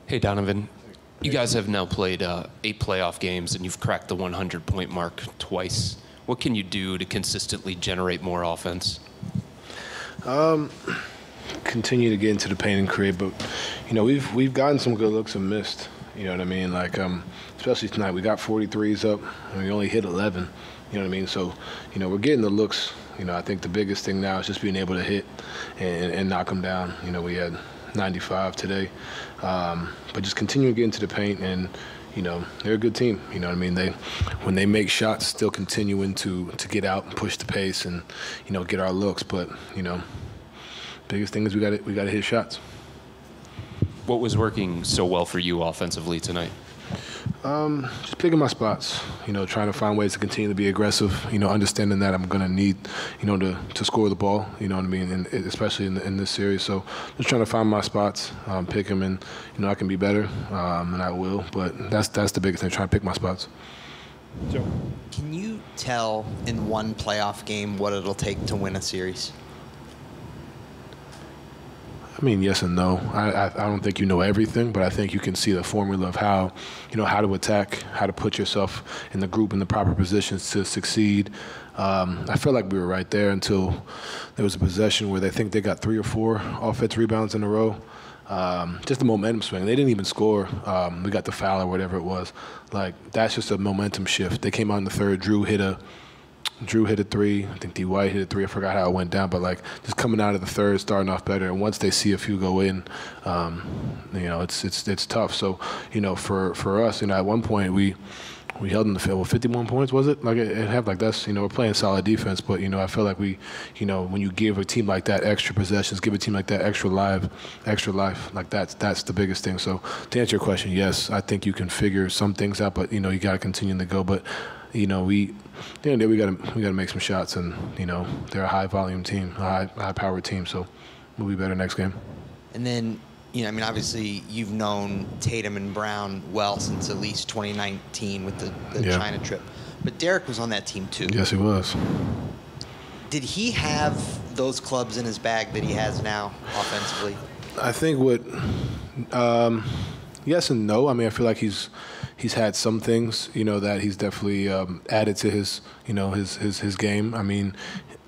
Hey, Donovan. You guys have now played 8 playoff games, and you've cracked the 100-point mark twice. What can you do to consistently generate more offense? Continue to get into the paint and create, but we've gotten some good looks and missed. You know what I mean? Like especially tonight, we got 43s up, and we only hit 11. You know what I mean? So we're getting the looks. I think the biggest thing now is just being able to hit and knock them down. We had 95 today, but just continue to get into the paint, and they're a good team. You know what I mean? When they make shots, still continuing to get out and push the pace and get our looks. But biggest thing is we got to hit shots. What was working so well for you offensively tonight? Just picking my spots, trying to find ways to continue to be aggressive, understanding that I'm going to need, to score the ball, you know what I mean, and especially in this series. So just trying to find my spots, pick them, and, I can be better, and I will. But that's the biggest thing, trying to pick my spots. Joe, can you tell in one playoff game what it'll take to win a series? I mean, yes and no. I don't think you know everything, but I think you can see the formula of how, how to attack, how to put yourself in the group in the proper positions to succeed. I feel like we were right there until there was a possession where they think they got 3 or 4 offensive rebounds in a row. Just a momentum swing. They didn't even score. We got the foul or whatever it was. Like, that's just a momentum shift. They came out in the third. Drew hit a 3. I think D. White hit a 3. I forgot how it went down, but just coming out of the third, starting off better. And once they see a few go in, it's tough. So for us, at one point we held in the field with 51 points. Was it? It had that's we're playing solid defense, but I feel like we when you give a team like that extra possessions, give a team like that extra life, that's the biggest thing. So to answer your question, yes, I think you can figure some things out, but you got to continue to go. But we got to make some shots, and they're a high volume team, a high powered team, so we'll be better next game. And then obviously you've known Tatum and Brown well since at least 2019 with the China trip, but Derek was on that team too. Yes, he was. Did he have those clubs in his bag that he has now offensively? I think yes and no. I mean, I feel like he's had some things, that he's definitely added to his, his game. I mean,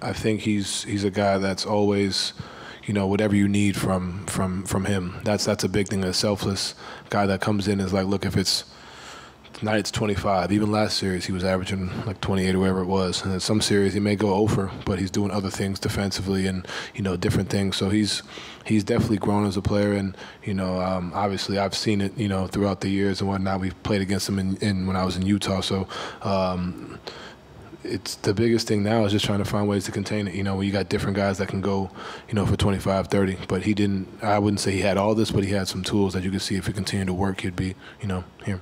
I think he's a guy that's always, whatever you need from him. That's a big thing. A selfless guy that comes in is like, look, if it's tonight it's 25. Even last series he was averaging 28 or whatever it was. And in some series he may go over, but he's doing other things defensively and different things. So he's definitely grown as a player, and obviously I've seen it throughout the years and whatnot. We've played against him in when I was in Utah. So it's the biggest thing now is just trying to find ways to contain it. When you got different guys that can go for 25, 30, but he didn't. I wouldn't say he had all this, but he had some tools that you could see if he continued to work, he'd be here.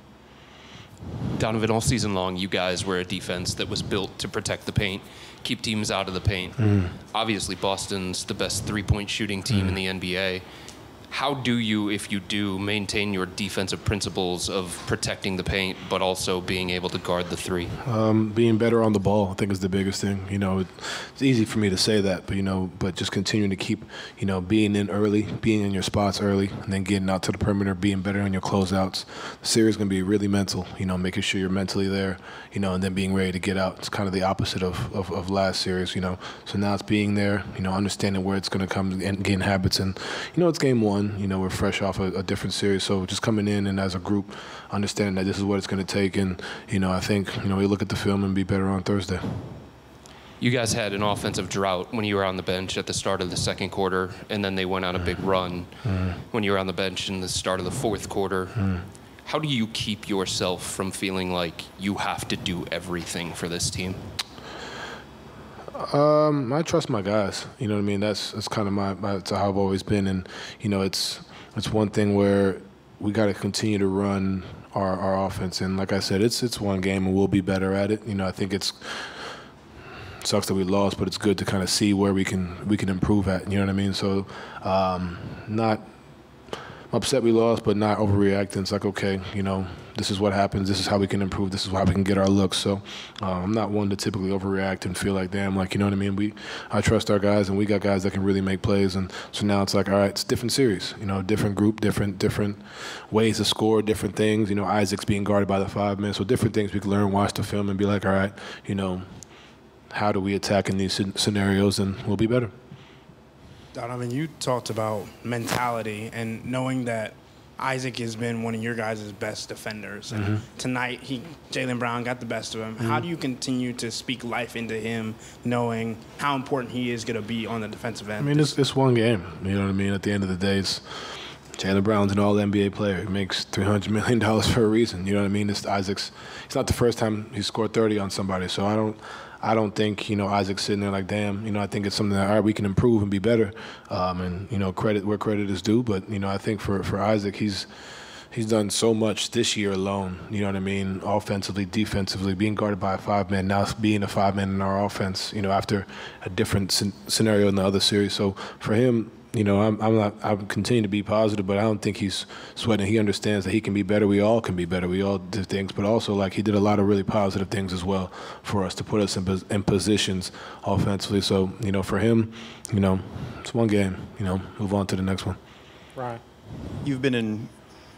Donovan, all season long, you guys were a defense that was built to protect the paint, keep teams out of the paint. Obviously, Boston's the best three-point shooting team in the NBA. How do you, if you do, maintain your defensive principles of protecting the paint, but also being able to guard the 3? Being better on the ball, I think, is the biggest thing. It's easy for me to say that, but just continuing to keep, being in early, being in your spots early, and then getting out to the perimeter, being better on your closeouts. The series is going to be really mental, making sure you're mentally there, and then being ready to get out. It's kind of the opposite of last series, So now it's being there, understanding where it's going to come and getting habits. And, it's game 1. We're fresh off a different series, so just coming in and as a group, understanding that this is what it's going to take, and I think we look at the film and be better on Thursday. You guys had an offensive drought when you were on the bench at the start of the second quarter, and then they went on a big run when you were on the bench in the start of the fourth quarter. How do you keep yourself from feeling like you have to do everything for this team? I trust my guys. You know what I mean? That's kind of that's how I've always been. And it's one thing where we got to continue to run our offense. And like I said, it's one game and we'll be better at it. I think it sucks that we lost, but it's good to kind of see where we can improve at. You know what I mean? So not upset we lost, but not overreacting. It's like, okay, this is what happens. This is how we can improve. This is how we can get our looks. So I'm not one to typically overreact and feel like, damn, like, you know what I mean? I trust our guys, and we got guys that can really make plays. And so now it's like, all right, it's a different series, different group, different ways to score, different things. Isaac's being guarded by the 5 men. So different things we can learn, watch the film, and be like, all right, how do we attack in these scenarios, and we'll be better. Donovan, you talked about mentality and knowing that Isaac has been one of your guys' best defenders. And tonight, Jaylen Brown got the best of him. How do you continue to speak life into him, knowing how important he is going to be on the defensive end? I mean, it's one game. You know what I mean? At the end of the day, Jaylen Brown's an all-NBA player. He makes $300 million for a reason. You know what I mean? It's not the first time he scored 30 on somebody. So I don't think, Isaac's sitting there like, damn, I think it's something that, all right, we can improve and be better. And, credit where credit is due. But, I think for Isaac, he's done so much this year alone, you know what I mean, offensively, defensively, being guarded by a 5-man, now being a 5-man in our offense, after a different scenario in the other series. So for him, I'm continuing to be positive, but I don't think he's sweating. He understands that he can be better. We all can be better. We all do things, but also like he did a lot of really positive things as well for us to put us in positions offensively. So for him, it's one game. Move on to the next one. Right. You've been in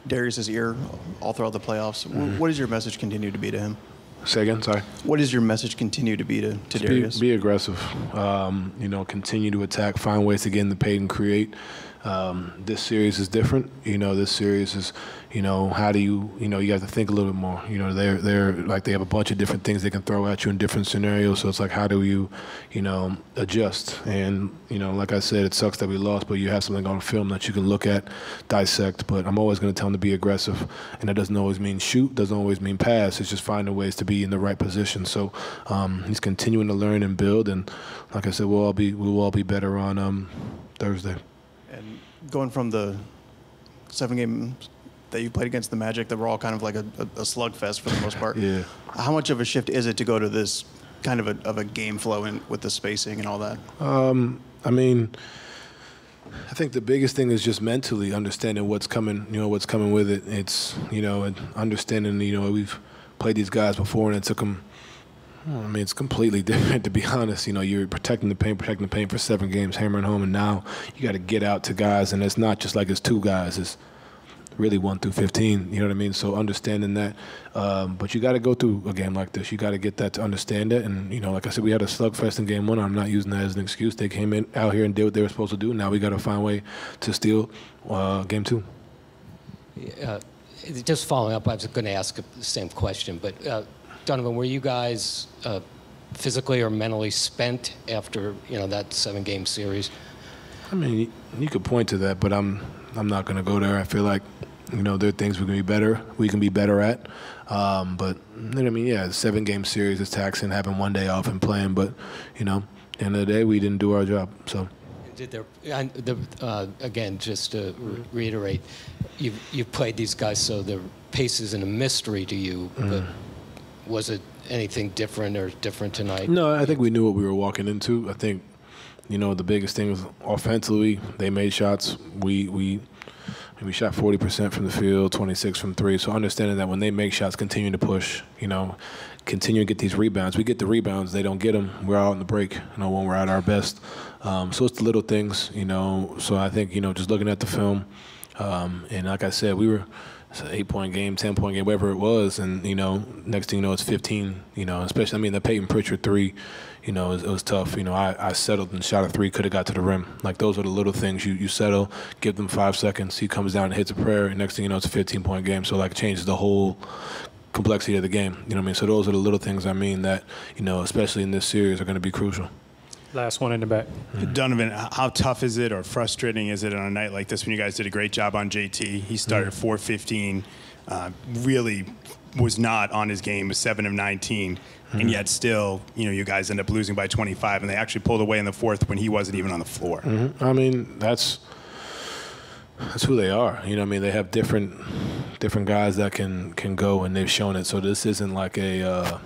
Darius's ear all throughout the playoffs. What does your message continue to be to him? Say again, sorry. What does your message continue to be to Darius? Be aggressive. Continue to attack, find ways to get in the paint and create. This series is different. This series is, how do you have to think a little bit more. They're like they have a bunch of different things they can throw at you in different scenarios. So it's like, how do you, adjust? And, like I said, it sucks that we lost, but you have something on film that you can look at, dissect. But I'm always going to tell them to be aggressive. And that doesn't always mean shoot, doesn't always mean pass. It's just finding ways to be in the right position. So he's continuing to learn and build. And like I said, we'll all be better on Thursday. And going from the 7 games that you played against the Magic that were all kind of like a slugfest for the most part. Yeah. How much of a shift is it to go to this kind of a game flow with the spacing and all that? I mean, I think the biggest thing is just mentally understanding what's coming with it. It's, and understanding, we've played these guys before and it took them, it's completely different, to be honest. You're protecting the paint for 7 games, hammering home, and now you got to get out to guys, and it's not just like it's 2 guys. It's really 1 through 15, you know what I mean? So understanding that. But you got to go through a game like this. You got to get that to understand it. And, like I said, we had a slugfest in game 1. I'm not using that as an excuse. They came out here and did what they were supposed to do. Now we got to find a way to steal game 2. Just following up, I was going to ask the same question, but Donovan, were you guys physically or mentally spent after that 7-game series? I mean, you could point to that, but I'm not going to go there. I feel like there are things we can be better at. But yeah, the 7-game series is taxing, having 1 day off and playing. But at the end of the day, we didn't do our job. So. Again, just to reiterate, you've played these guys, so the pace isn't a mystery to you. But was it anything different tonight? No, I think we knew what we were walking into. I think, the biggest thing was offensively, they made shots. We shot 40% from the field, 26 from 3. So understanding that when they make shots, continue to push, continue to get these rebounds. We get the rebounds, they don't get them. We're out on the break, when we're at our best. So it's the little things, So I think, just looking at the film, and like I said, we were. It's an 8-point game, 10-point game, whatever it was, and next thing you know, it's 15. Especially the Peyton Pritchard 3, it was tough. I settled and shot a 3, could have got to the rim. Like those are the little things. You settle, give them 5 seconds. He comes down and hits a prayer, and next thing you know, it's a 15-point game. So it changes the whole complexity of the game. So those are the little things that especially in this series are going to be crucial. Last one in the back. Donovan, how tough is it or frustrating is it on a night like this when you guys did a great job on JT? He started at 4-15, really was not on his game, was 7 of 19, and yet still, you guys end up losing by 25, and they actually pulled away in the 4th when he wasn't even on the floor. I mean, that's who they are. They have different guys that can go, and they've shown it. So this isn't like a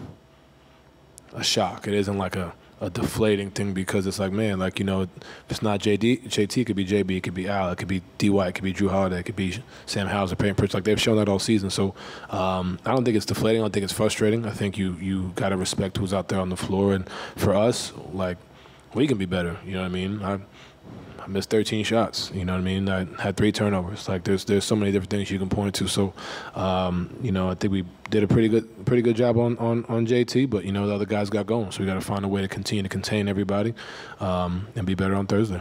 shock. It isn't like a a deflating thing because it's like, man, like, you know, if it's not JT, it could be JB, it could be Al, it could be D.Y., it could be Drew Holiday, it could be Sam Hauser, Peyton Pritchard. Like, they've shown that all season. So I don't think it's deflating. I don't think it's frustrating. I think you got to respect who's out there on the floor. And for us, like, we can be better. You know what I mean? I missed 13 shots. You know what I mean? I had 3 turnovers. Like, there's so many different things you can point to. So, you know, I think we did a pretty good job on JT, but, you know, the other guys got going. So we got to find a way to continue to contain everybody and be better on Thursday.